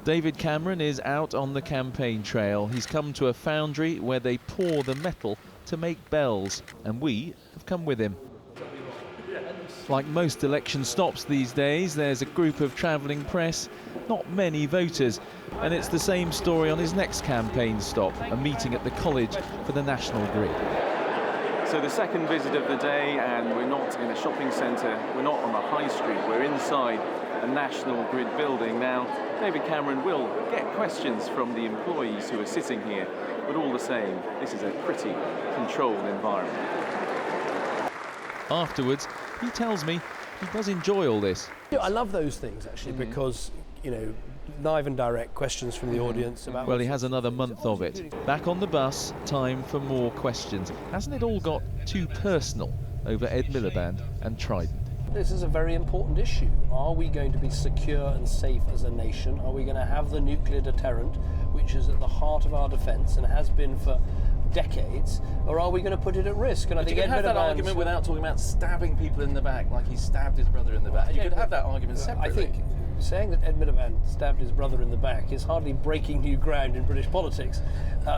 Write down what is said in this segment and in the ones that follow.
David Cameron is out on the campaign trail. He's come to a foundry where they pour the metal to make bells, and we have come with him. Like most election stops these days, there's a group of travelling press, not many voters, and it's the same story on his next campaign stop, a meeting at the College for the National Grid. So the second visit of the day, and we're not in a shopping centre, we're not on the high street, we're inside a National Grid building. Now, David Cameron will get questions from the employees who are sitting here, but all the same, this is a pretty controlled environment. Afterwards, he tells me he does enjoy all this. I love those things, actually, because, you know, live and direct questions from the audience about... Well, he has another month of it. Back on the bus, time for more questions. Hasn't it all got too personal over Ed Miliband and Trident? This is a very important issue. Are we going to be secure and safe as a nation? Are we going to have the nuclear deterrent, which is at the heart of our defence and has been for decades, or are we going to put it at risk? And I think you could have that argument without talking about stabbing people in the back, like he stabbed his brother in the back. You could have that argument separately. I think saying that Ed Miliband stabbed his brother in the back is hardly breaking new ground in British politics.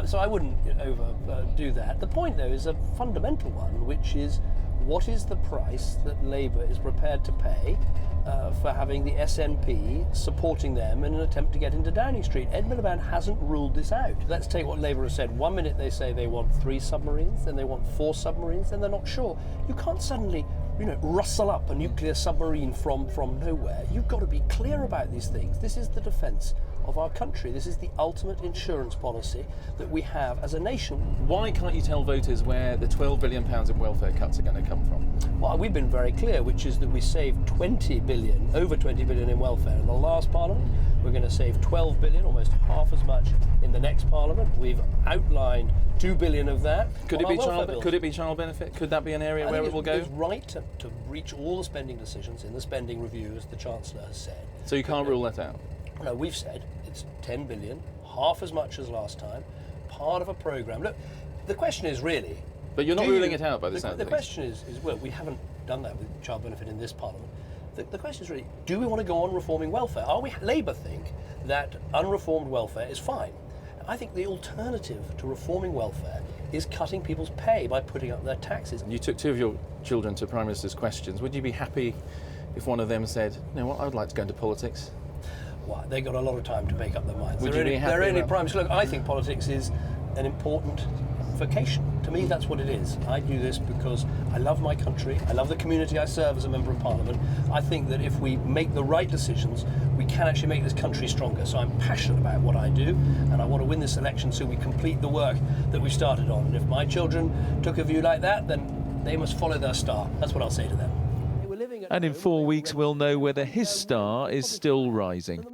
So I wouldn't overdo that. The point, though, is a fundamental one, which is what is the price that Labour is prepared to pay for having the SNP supporting them in an attempt to get into Downing Street? Ed Miliband hasn't ruled this out. Let's take what Labour has said. One minute they say they want 3 submarines, then they want 4 submarines, then they're not sure. You can't suddenly, rustle up a nuclear submarine from nowhere. You've got to be clear about these things. This is the defence of our country. This is the ultimate insurance policy that we have as a nation. Why can't you tell voters where the £12 billion in welfare cuts are going to come from? Well, we've been very clear, which is that we saved over 20 billion in welfare in the last Parliament. We're going to save 12 billion, almost half as much in the next Parliament. We've outlined 2 billion of that. Could it be child benefit? Could that be an area where it will go? It's right to reach all the spending decisions in the spending review, as the Chancellor has said. So you can't rule that out? No, we've said it's 10 billion, half as much as last time, part of a programme. Look, the question is really... But you're not ruling it out by the sound of things. The question is, well, we haven't done that with child benefit in this Parliament. The question is really, do we want to go on reforming welfare? Labour think that unreformed welfare is fine. I think the alternative to reforming welfare is cutting people's pay by putting up their taxes. You took 2 of your children to Prime Minister's questions. Would you be happy if one of them said, you know what, I would like to go into politics? Well, they got a lot of time to make up their minds. Would you be happy? They're only Prime Minister. Look, I think politics is an important vocation. To me, that's what it is. I do this because I love my country. I love the community I serve as a Member of Parliament. I think that if we make the right decisions, we can actually make this country stronger. So I'm passionate about what I do, and I want to win this election so we complete the work that we started on. And if my children took a view like that, then they must follow their star. That's what I'll say to them. And in 4 weeks, we'll know whether his star is still rising.